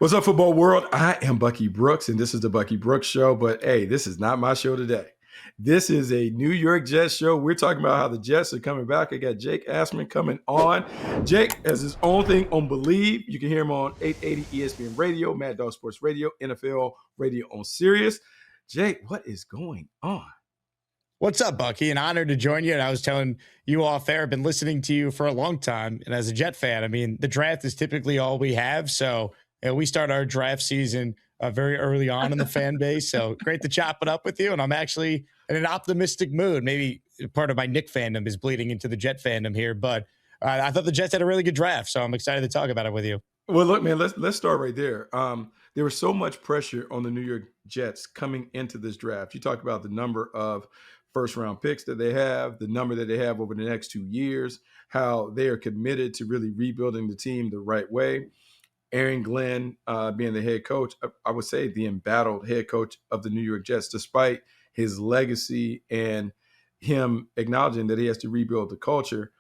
What's up, football world? I am Bucky Brooks, and this is the Bucky Brooks Show. But hey, this is not my show today. This is a New York Jets show. We're talking about how the Jets are coming back. I got Jake Asman coming on. Jake has his own thing on Bleav. You can hear him on 880 ESPN Radio, Mad Dog Sports Radio, NFL Radio on Sirius. Jake, what is going on? What's up, Bucky? An honor to join you. And I was telling you off air, I've been listening to you for a long time. And as a Jet fan, I mean, the draft is typically all we have. So we start our draft season very early on in the fan base. So great to chop it up with you. And I'm actually in an optimistic mood. Maybe part of my Nick fandom is bleeding into the Jet fandom here. But I thought the Jets had a really good draft. So I'm excited to talk about it with you. Well, look, man, let's start right there. There was so much pressure on the New York Jets coming into this draft. You talked about the number of first-round picks that they have, the number that they have over the next 2 years, how they are committed to really rebuilding the team the right way. Aaron Glenn being the head coach, I would say the embattled head coach of the New York Jets, despite his legacy and him acknowledging that he has to rebuild the culture.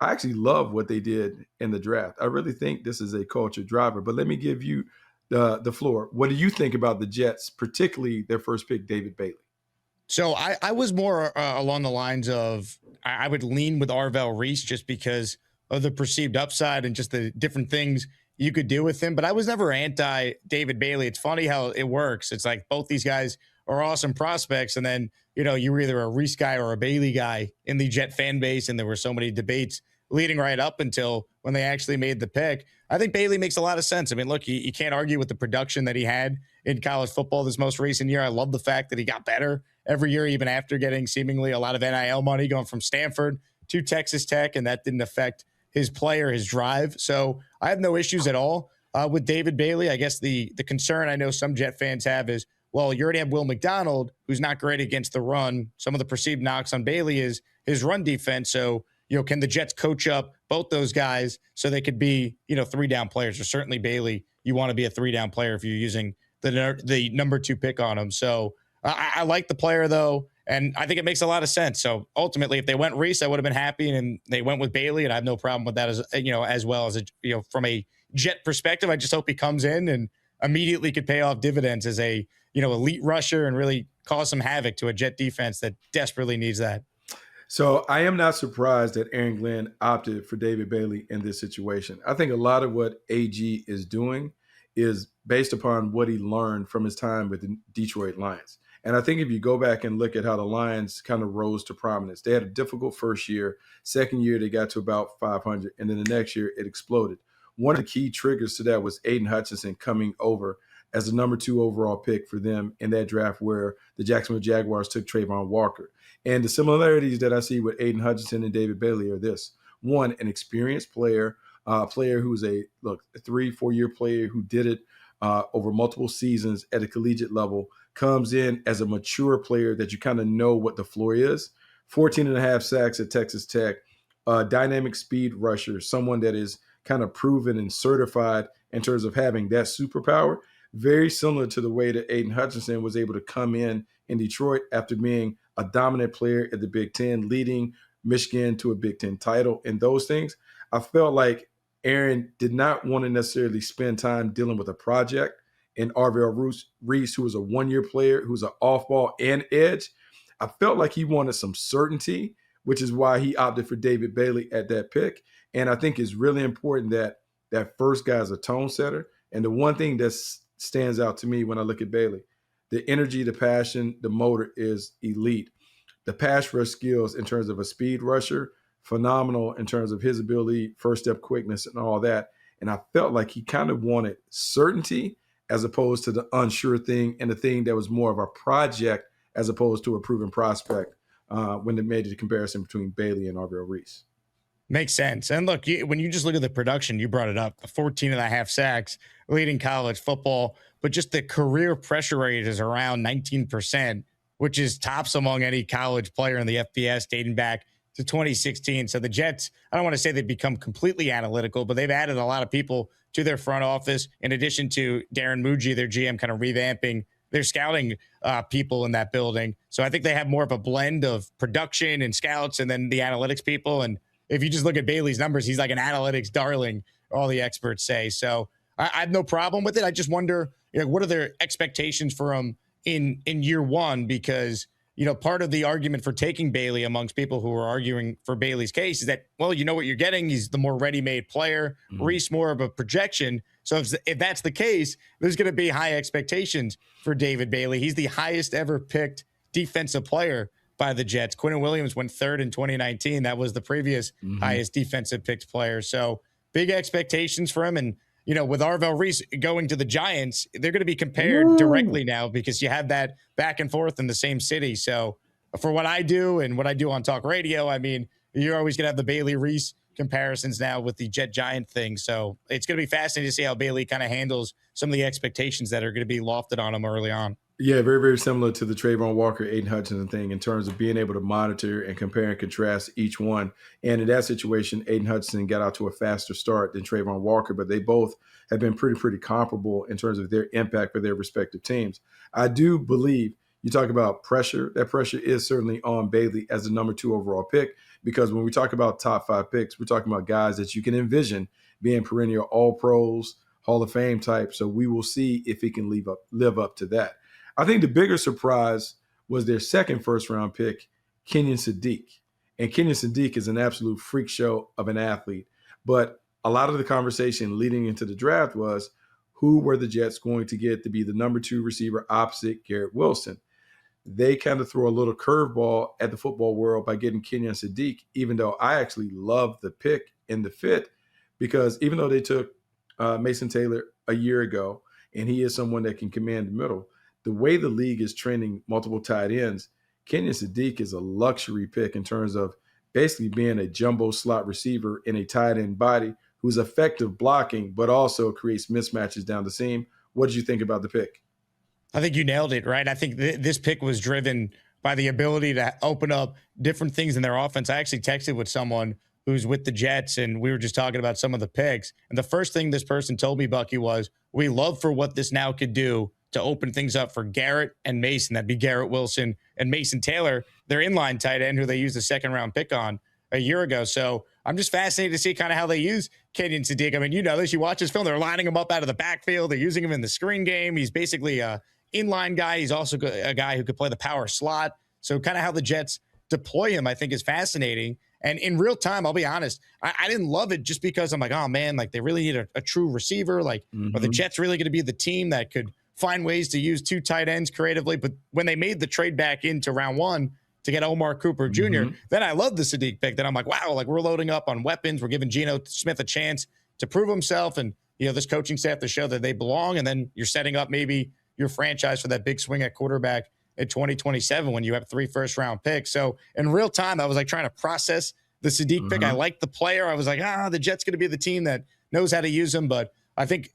I actually love what they did in the draft. I really think this is a culture driver. But let me give you the floor. What do you think about the Jets, particularly their first pick, David Bailey? So I was more along the lines of I would lean with Arvell Reese just because of the perceived upside and just the different things you could do with him. But I was never anti David Bailey. It's funny how it works. It's like both these guys are awesome prospects. And then, you were either a Reese guy or a Bailey guy in the Jet fan base. And there were so many debates leading right up until when they actually made the pick. I think Bailey makes a lot of sense. I mean, look, you can't argue with the production that he had in college football this most recent year. I love the fact that he got better every year, even after getting seemingly a lot of NIL money going from Stanford to Texas Tech, and that didn't affect his play or his drive. So I have no issues at all with David Bailey. I guess the concern I know some Jet fans have is, well, you already have Will McDonald, who's not great against the run. Some of the perceived knocks on Bailey is his run defense. So, can the Jets coach up both those guys so they could be, 3-down players? Or certainly Bailey, you want to be a 3-down player if you're using the number 2 pick on him. So I like the player, though, and I think it makes a lot of sense. So ultimately, if they went Reese, I would have been happy, and they went with Bailey, and I have no problem with that as well as from a Jet perspective. I just hope he comes in and immediately could pay off dividends as a elite rusher and really cause some havoc to a Jet defense that desperately needs that. So I am not surprised that Aaron Glenn opted for David Bailey in this situation. I think a lot of what AG is doing is based upon what he learned from his time with the Detroit Lions. And I think if you go back and look at how the Lions kind of rose to prominence, they had a difficult first year. Second year, they got to about 500. And then the next year, it exploded. One of the key triggers to that was Aidan Hutchinson coming over as the number 2 overall pick for them in that draft where the Jacksonville Jaguars took Trayvon Walker. And the similarities that I see with Aidan Hutchinson and David Bailey are this. One, an experienced player, who's a 3-4 year player who did it over multiple seasons at a collegiate level, comes in as a mature player that you kind of know what the floor is. 14 and a half sacks at Texas Tech, dynamic speed rusher, someone that is kind of proven and certified in terms of having that superpower. Very similar to the way that Aidan Hutchinson was able to come in Detroit after being a dominant player at the Big Ten, leading Michigan to a Big Ten title and those things. I felt like Aaron did not want to necessarily spend time dealing with a project in Arvell Reese, who was a 1-year player, who's an off-ball and edge. I felt like he wanted some certainty, which is why he opted for David Bailey at that pick. And I think it's really important that that first guy is a tone setter. And the one thing that stands out to me when I look at Bailey, the energy, the passion, the motor is elite. The pass rush skills in terms of a speed rusher, phenomenal in terms of his ability, first step quickness and all that. And I felt like he kind of wanted certainty as opposed to the unsure thing and the thing that was more of a project as opposed to a proven prospect when they made the comparison between Bailey and Arvell Reese. Makes sense. And look, when you just look at the production, you brought it up, the 14 and a half sacks leading college football, but just the career pressure rate is around 19%, which is tops among any college player in the FBS dating back to 2016. So the Jets, I don't want to say they've become completely analytical, but they've added a lot of people to their front office, in addition to Darren Muji, their GM, kind of revamping their scouting people in that building. So I think they have more of a blend of production and scouts and then the analytics people. And if you just look at Bailey's numbers, he's like an analytics darling, all the experts say. So I have no problem with it. I just wonder, what are their expectations for him in year one? Because, part of the argument for taking Bailey amongst people who are arguing for Bailey's case is that, well, you know what you're getting. He's the more ready-made player. Reese more of a projection. So if that's the case, there's going to be high expectations for David Bailey. He's the highest ever picked defensive player by the Jets. Quinnen Williams went third in 2019. That was the previous highest defensive picked player. So big expectations for him. And, with Arvell Reese going to the Giants, they're going to be compared directly now because you have that back and forth in the same city. So for what I do and what I do on talk radio, I mean, you're always going to have the Bailey Reese comparisons now with the Jet Giant thing. So it's going to be fascinating to see how Bailey kind of handles some of the expectations that are going to be lofted on him early on. Yeah, very, very similar to the Trayvon Walker, Aidan Hutchinson thing in terms of being able to monitor and compare and contrast each one. And in that situation, Aidan Hutchinson got out to a faster start than Trayvon Walker, but they both have been pretty comparable in terms of their impact for their respective teams. I do Bleav you talk about pressure. That pressure is certainly on Bailey as the number 2 overall pick, because when we talk about top 5 picks, we're talking about guys that you can envision being perennial All-Pros, Hall of Fame type. So we will see if he can live up to that. I think the bigger surprise was their second first-round pick, Kenyan Sadiq. And Kenyan Sadiq is an absolute freak show of an athlete. But a lot of the conversation leading into the draft was, who were the Jets going to get to be the number 2 receiver opposite Garrett Wilson? They kind of throw a little curveball at the football world by getting Kenyan Sadiq, even though I actually love the pick and the fit, because even though they took Mason Taylor a year ago, and he is someone that can command the middle, the way the league is trending multiple tight ends, Kenyan Sadiq is a luxury pick in terms of basically being a jumbo slot receiver in a tight end body who's effective blocking, but also creates mismatches down the seam. What did you think about the pick? I think you nailed it, right? I think this pick was driven by the ability to open up different things in their offense. I actually texted with someone who's with the Jets, and we were just talking about some of the picks. And the first thing this person told me, Bucky, was, we love for what this now could do to open things up for Garrett and Mason. That'd be Garrett Wilson and Mason Taylor, their inline tight end, who they used a second-round pick on a year ago. So I'm just fascinated to see kind of how they use Kenyan Sadiq. I mean, you know this. You watch his film. They're lining him up out of the backfield. They're using him in the screen game. He's basically a inline guy. He's also a guy who could play the power slot. So kind of how the Jets deploy him, I think, is fascinating. And in real time, I'll be honest, I didn't love it just because I'm like, oh, man, like they really need a true receiver. Like, are the Jets really going to be the team that could find ways to use 2 tight ends creatively? But when they made the trade back into round 1 to get Omar Cooper Jr., then I love the Sadiq pick. Then I'm like, wow, like we're loading up on weapons. We're giving Geno Smith a chance to prove himself, and this coaching staff to show that they belong. And then you're setting up maybe your franchise for that big swing at quarterback in 2027 when you have 3 first-round picks. So in real time, I was like trying to process the Sadiq pick. I liked the player. I was like, the Jets going to be the team that knows how to use him. But I think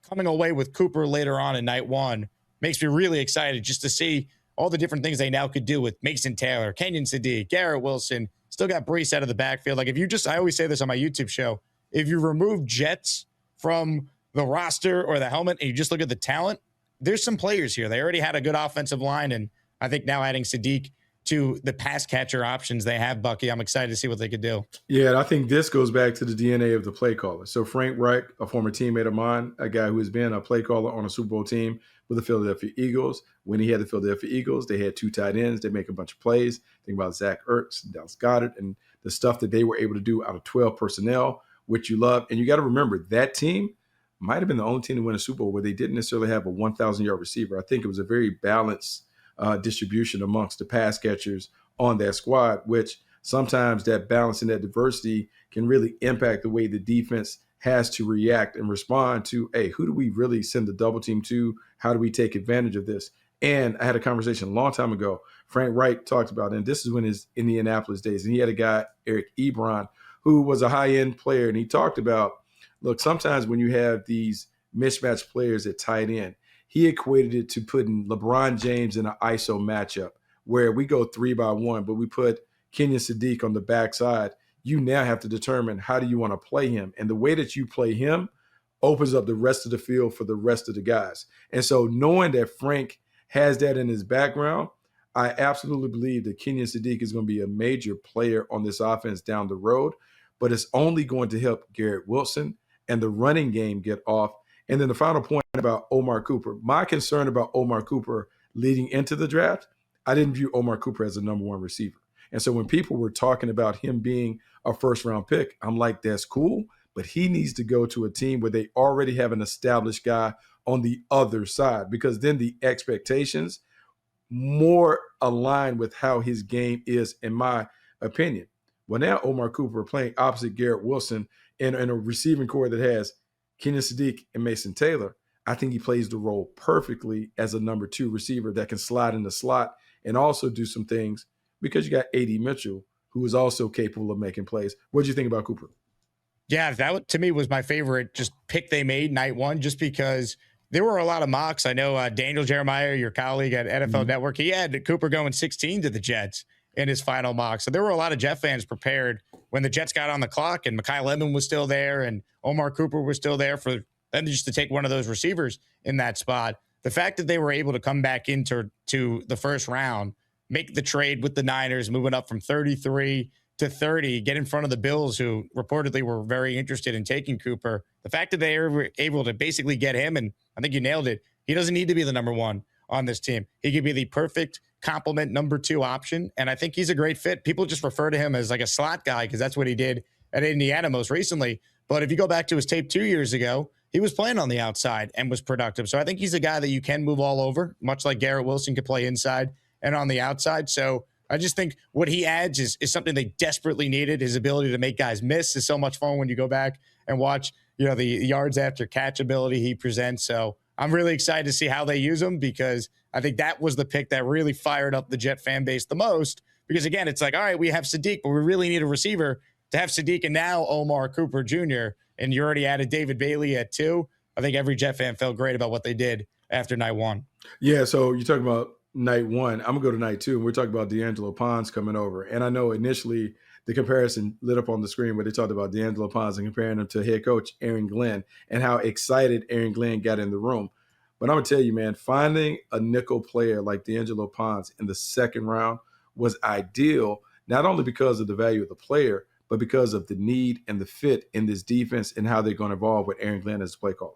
coming away with Cooper later on in night 1 makes me really excited just to see all the different things they now could do with Mason Taylor, Kenyan Sadiq, Garrett Wilson, still got Brees out of the backfield. Like I always say this on my YouTube show, if you remove Jets from the roster or the helmet and you just look at the talent, there's some players here. They already had a good offensive line, and I think now adding Sadiq to the pass catcher options they have, Bucky, I'm excited to see what they could do. Yeah, and I think this goes back to the DNA of the play caller. So Frank Reich, a former teammate of mine, a guy who has been a play caller on a Super Bowl team with the Philadelphia Eagles. When he had the Philadelphia Eagles, they had 2 tight ends. They make a bunch of plays. Think about Zach Ertz, Dallas Goedert, and the stuff that they were able to do out of 12 personnel, which you love. And you got to remember, that team might have been the only team to win a Super Bowl where they didn't necessarily have a 1,000-yard receiver. I think it was a very balanced distribution amongst the pass catchers on that squad, which sometimes that balance and that diversity can really impact the way the defense has to react and respond to, hey, who do we really send the double team to? How do we take advantage of this? And I had a conversation a long time ago. Frank Reich talked about, and this is when his Indianapolis days, and he had a guy, Eric Ebron, who was a high-end player, and he talked about, look, sometimes when you have these mismatched players at tight end, he equated it to putting LeBron James in an ISO matchup where we go 3-by-1, but we put Kenyan Sadiq on the backside. You now have to determine how do you want to play him. And the way that you play him opens up the rest of the field for the rest of the guys. And so knowing that Frank has that in his background, I absolutely believe that Kenyan Sadiq is going to be a major player on this offense down the road, but it's only going to help Garrett Wilson and the running game get off. And then the final point about Omar Cooper. My concern about Omar Cooper leading into the draft, I didn't view Omar Cooper as a number one receiver. And so when people were talking about him being a first round pick, I'm like, that's cool, but he needs to go to a team where they already have an established guy on the other side, because then the expectations more align with how his game is, in my opinion. Well, now Omar Cooper playing opposite Garrett Wilson in a receiving core that has Kenyan Sadiq and Mason Taylor. I think he plays the role perfectly as a number two receiver that can slide in the slot and also do some things, because you got A.D. Mitchell, who is also capable of making plays. What do you think about Cooper? Yeah, that to me was my favorite just pick they made night one, just because there were a lot of mocks. I know Daniel Jeremiah, your colleague at NFL Network, he had Cooper going 16 to the Jets in his final mock. So there were a lot of Jet fans prepared when the Jets got on the clock and Mekhi Lemon was still there and Omar Cooper was still there for them just to take one of those receivers in that spot. The fact that they were able to come back into the first round, make the trade with the Niners, moving up from 33 to 30, get in front of the Bills, who reportedly were very interested in taking Cooper. The fact that they were able to basically get him, and I think you nailed it, he doesn't need to be the number one on this team. He could be the perfect complement number two option, and I think he's a great fit. People just refer to him as like a slot guy because that's what he did at Indiana most recently. But if you go back to his tape 2 years ago, he was playing on the outside and was productive. So I think he's a guy that you can move all over, much like Garrett Wilson could play inside and on the outside. So I just think what he adds is something they desperately needed. His ability to make guys miss is so much fun when you go back and watch, the yards after catch ability he presents. So I'm really excited to see how they use him, because I think that was the pick that really fired up the Jet fan base the most. Because again, it's like, all right, we have Sadiq, but we really need a receiver to have Sadiq and now Omar Cooper Jr. And you already added David Bailey at 2. I think every Jet fan felt great about what they did after night 1. Yeah, so you're talking about night 1. I'm going to go to night 2, and we're talking about D'Angelo Pons coming over. And I know initially the comparison lit up on the screen where they talked about D'Angelo Pons and comparing him to head coach Aaron Glenn and how excited Aaron Glenn got in the room. But I'm going to tell you, man, finding a nickel player like D'Angelo Pons in the second round was ideal, not only because of the value of the player, but because of the need and the fit in this defense and how they're going to evolve with Aaron Glenn as a play caller.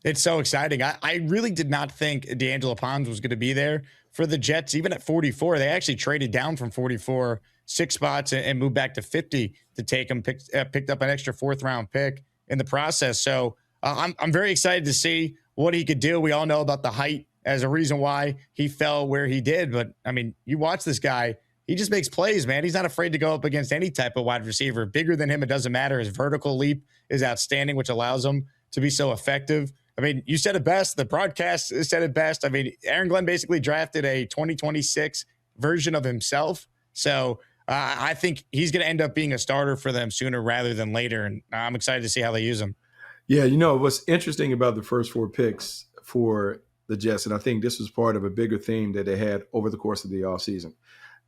It's so exciting. I really did not think D'Angelo Pons was going to be there for the Jets. Even at 44, they actually traded down from 44 6 spots and moved back to 50 to take him. Picked up an extra 4th round pick in the process. So I'm very excited to see what he could do. We all know about the height as a reason why he fell where he did. But, I mean, you watch this guy. He just makes plays, man. He's not afraid to go up against any type of wide receiver. Bigger than him, it doesn't matter. His vertical leap is outstanding, which allows him to be so effective. I mean, you said it best. The broadcast said it best. I mean, Aaron Glenn basically drafted a 2026 version of himself. So I think he's going to end up being a starter for them sooner rather than later. And I'm excited to see how they use him. Yeah, what's interesting about the first 4 picks for the Jets, and I think this was part of a bigger theme that they had over the course of the offseason.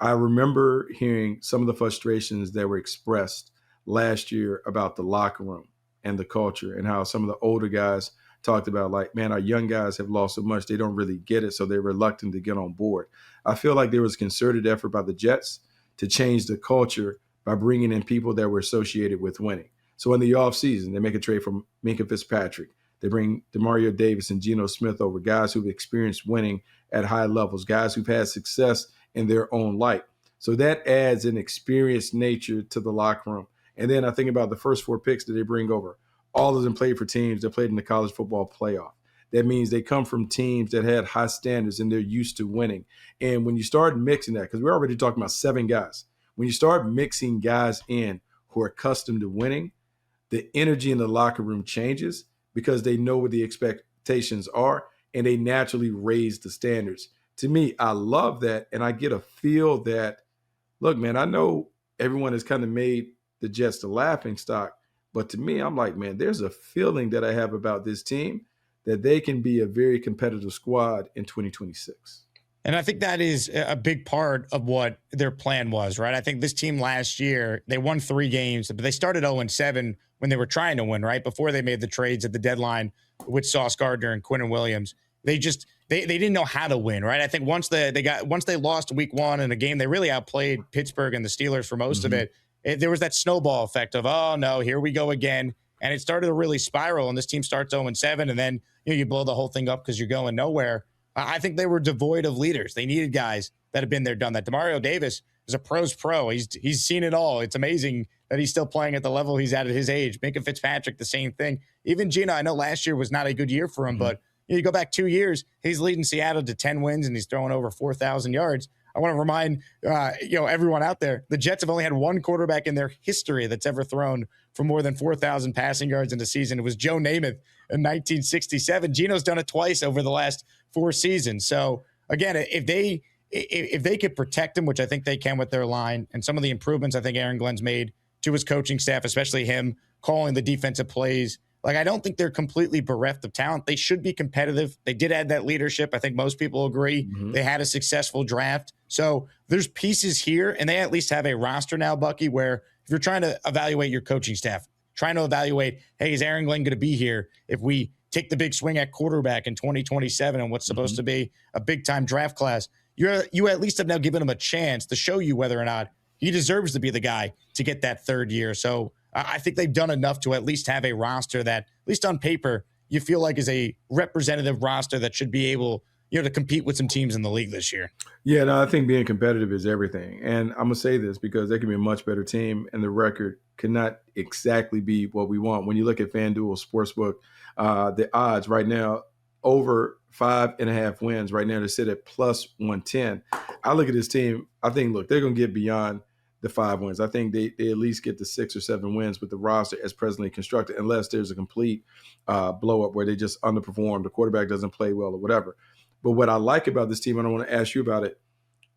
I remember hearing some of the frustrations that were expressed last year about the locker room and the culture, and how some of the older guys talked about, like, man, our young guys have lost so much, they don't really get it, so they're reluctant to get on board. I feel like there was a concerted effort by the Jets to change the culture by bringing in people that were associated with winning. So in the offseason, they make a trade from Minkah Fitzpatrick. They bring Demario Davis and Geno Smith over, guys who've experienced winning at high levels, guys who've had success in their own light. So that adds an experienced nature to the locker room. And then I think about the first 4 picks that they bring over. All of them played for teams that played in the college football playoff. That means they come from teams that had high standards and they're used to winning. And when you start mixing that, because we're already talking about 7 guys, when you start mixing guys in who are accustomed to winning, the energy in the locker room changes because they know what the expectations are and they naturally raise the standards. To me, I love that. And I get a feel that, look, man, I know everyone has kind of made the Jets the laughing stock, but to me, I'm like, man, there's a feeling that I have about this team that they can be a very competitive squad in 2026. And I think that is a big part of what their plan was, right? I think this team last year, they won 3 games, but they started 0-7 when they were trying to win, right? Before they made the trades at the deadline with Sauce Gardner and Quinnen Williams. They didn't know how to win, right? I think once they lost week 1 in a game, they really outplayed Pittsburgh and the Steelers for most of it. There was that snowball effect of, oh no, here we go again. and it started to really spiral. And this team starts 0-7, and then you blow the whole thing up because you're going nowhere. I think they were devoid of leaders. They needed guys that have been there, done that. Demario Davis is a pro's pro. He's seen it all. It's amazing that he's still playing at the level he's at his age. Minka Fitzpatrick, the same thing. Even Geno, I know last year was not a good year for him, but you go back 2 years, he's leading Seattle to 10 wins, and he's throwing over 4,000 yards. I want to remind everyone out there, the Jets have only had one quarterback in their history that's ever thrown for more than 4,000 passing yards in a season. It was Joe Namath in 1967. Geno's done it twice over the last 4 seasons. So again, if they could protect him, which I think they can with their line, and some of the improvements I think Aaron Glenn's made to his coaching staff, especially him calling the defensive plays, like, I don't think they're completely bereft of talent. They should be competitive. They did add that leadership. I think most people agree. They had a successful draft. So there's pieces here, and they at least have a roster now, Bucky, where if you're trying to evaluate your coaching staff, trying to evaluate, hey, is Aaron Glenn going to be here if we take the big swing at quarterback in 2027 and what's supposed to be a big-time draft class, you at least have now given him a chance to show you whether or not he deserves to be the guy to get that third year. So I think they've done enough to at least have a roster that, at least on paper, you feel like is a representative roster that should be able, to compete with some teams in the league this year. Yeah, no, I think being competitive is everything. And I'm going to say this because they can be a much better team, and the record cannot exactly be what we want. When you look at FanDuel Sportsbook, the odds right now, over 5.5 wins right now, to sit at plus 110. I look at this team, I think, look, they're going to get beyond the 5 wins. I think they at least get the 6 or 7 wins with the roster as presently constructed, unless there's a complete blow up where they just underperform, the quarterback doesn't play well or whatever. But what I like about this team, and I want to ask you about it,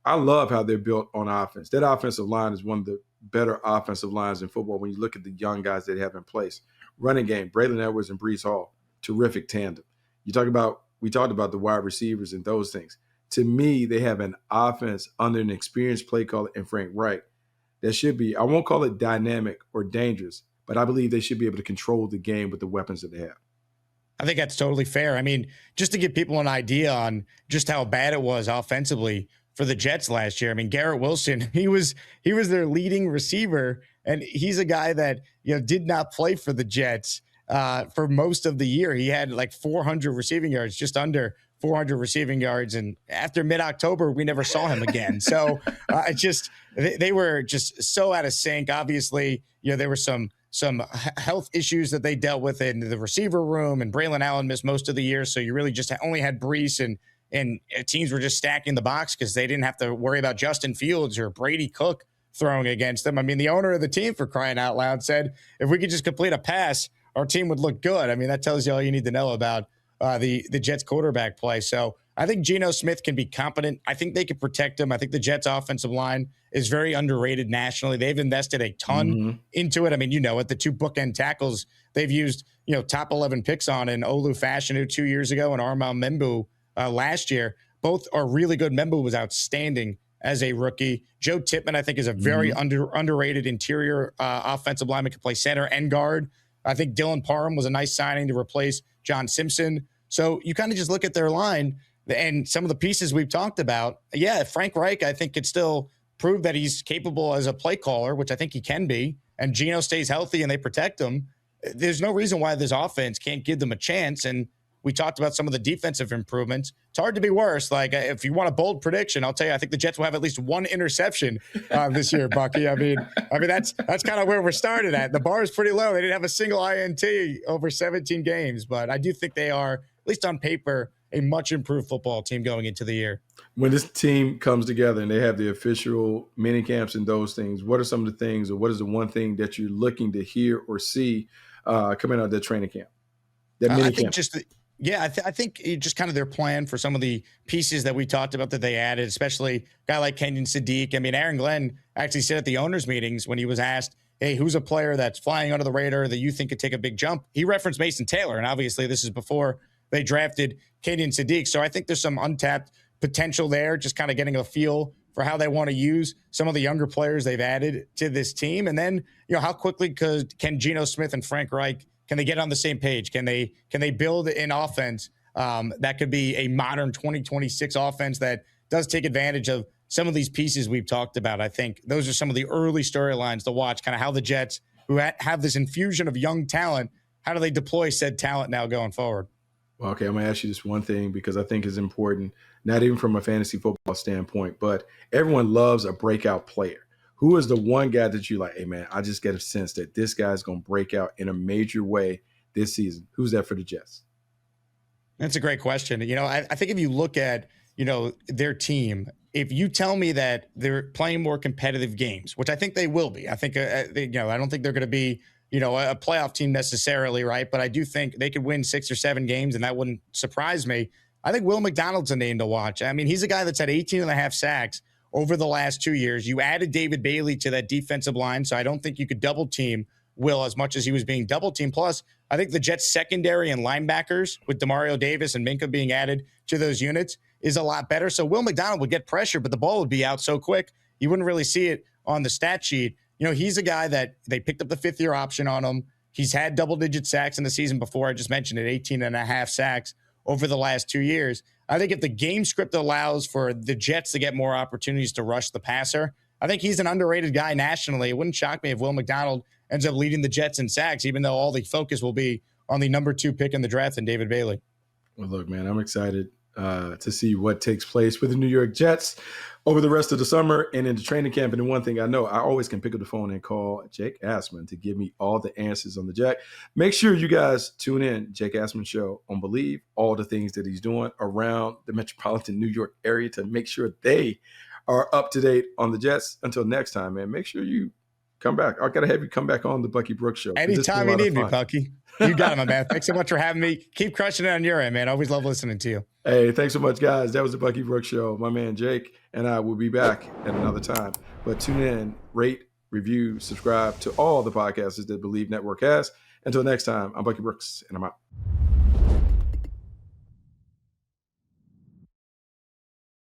I love how they're built on offense. That offensive line is one of the better offensive lines in football when you look at the young guys they have in place. Running game, Braylon Edwards and Brees Hall, terrific tandem. We talked about the wide receivers and those things. To me, they have an offense under an experienced play caller in Frank Reich that should be, I won't call it dynamic or dangerous, but I believe they should be able to control the game with the weapons that they have. I think that's totally fair. I mean, just to give people an idea on just how bad it was offensively for the Jets last year. I mean, Garrett Wilson, he was their leading receiver, and he's a guy that did not play for the Jets for most of the year. He had like 400 receiving yards, just under 400 receiving yards, and after mid-October, we never saw him again. So they were just so out of sync. Obviously, there were some health issues that they dealt with in the receiver room, and Braylon Allen missed most of the year. So you really just only had Brees, and teams were just stacking the box because they didn't have to worry about Justin Fields or Brady Cook throwing against them. I mean, the owner of the team, for crying out loud, said if we could just complete a pass, our team would look good. I mean, that tells you all you need to know about the Jets quarterback play. So I think Geno Smith can be competent. I think they can protect him. I think the Jets offensive line is very underrated nationally. They've invested a ton into it. I mean, the 2 bookend tackles they've used, top 11 picks on in Olu Fashanu 2 years ago and Armand Membu last year. Both are really good. Membu was outstanding as a rookie. Joe Tippmann, I think, is a very underrated interior offensive lineman, can play center and guard. I think Dylan Parham was a nice signing to replace John Simpson. So you kind of just look at their line and some of the pieces we've talked about. Yeah, Frank Reich, I think, could still prove that he's capable as a play caller, which I think he can be, and Geno stays healthy and they protect him. There's no reason why this offense can't give them a chance. And we talked about some of the defensive improvements. It's hard to be worse. Like, if you want a bold prediction, I'll tell you, I think the Jets will have at least 1 interception this year, Bucky. I mean, that's kind of where we're started at. The bar is pretty low. They didn't have a single INT over 17 games, but I do think they are, at least on paper, a much improved football team going into the year. When this team comes together and they have the official mini camps and those things, what are some of the things, or what is the one thing that you're looking to hear or see coming out of that training camp? That mini camp. I think just kind of their plan for some of the pieces that we talked about that they added, especially a guy like Kenyan Sadiq. I mean, Aaron Glenn actually said at the owners' meetings when he was asked, hey, who's a player that's flying under the radar that you think could take a big jump? He referenced Mason Taylor, and obviously this is before they drafted Kenyan Sadiq. So I think there's some untapped potential there, just kind of getting a feel for how they want to use some of the younger players they've added to this team. And then, how quickly can Geno Smith and Frank Reich, can they get on the same page? Can they build an offense that could be a modern 2026 offense that does take advantage of some of these pieces we've talked about? I think those are some of the early storylines to watch, kind of how the Jets who have this infusion of young talent, how do they deploy said talent now going forward? Well, okay, I'm going to ask you this one thing because I think it's important, not even from a fantasy football standpoint, but everyone loves a breakout player. Who is the one guy that you like, hey, man, I just get a sense that this guy's going to break out in a major way this season? Who's that for the Jets? That's a great question. I think if you look at, their team, if you tell me that they're playing more competitive games, which I think they will be, I think, I don't think they're going to be, a playoff team necessarily, right? But I do think they could win 6 or 7 games, and that wouldn't surprise me. I think Will McDonald's a name to watch. I mean, he's a guy that's had 18 and a half sacks over the last 2 years. You added David Bailey to that defensive line, so I don't think you could double team Will as much as he was being double teamed. Plus, I think the Jets secondary and linebackers with Demario Davis and Minka being added to those units is a lot better. So Will McDonald would get pressure, but the ball would be out so quick, you wouldn't really see it on the stat sheet. He's a guy that they picked up the 5th-year option on him. He's had double-digit sacks in the season before. I just mentioned it, 18 and a half sacks over the last 2 years. I think if the game script allows for the Jets to get more opportunities to rush the passer, I think he's an underrated guy nationally. It wouldn't shock me if Will McDonald ends up leading the Jets in sacks, even though all the focus will be on the number 2 pick in the draft and David Bailey. Well, look, man, I'm excited to see what takes place with the New York Jets over the rest of the summer and into training camp. And the one thing I know, I always can pick up the phone and call Jake Asman to give me all the answers on the Jack. Make sure you guys tune in, Jake Asman Show on Bleav, all the things that he's doing around the metropolitan New York area to make sure they are up to date on the Jets. Until next time, man, make sure you come back. I got to have you come back on the Bucky Brooks Show. Anytime you need me, Bucky. You got it, my man. Thanks so much for having me. Keep crushing it on your end, man. Always love listening to you. Hey, thanks so much, guys. That was the Bucky Brooks Show. My man Jake and I will be back at another time. But tune in, rate, review, subscribe to all the podcasts that Bleav Network has. Until next time, I'm Bucky Brooks, and I'm out.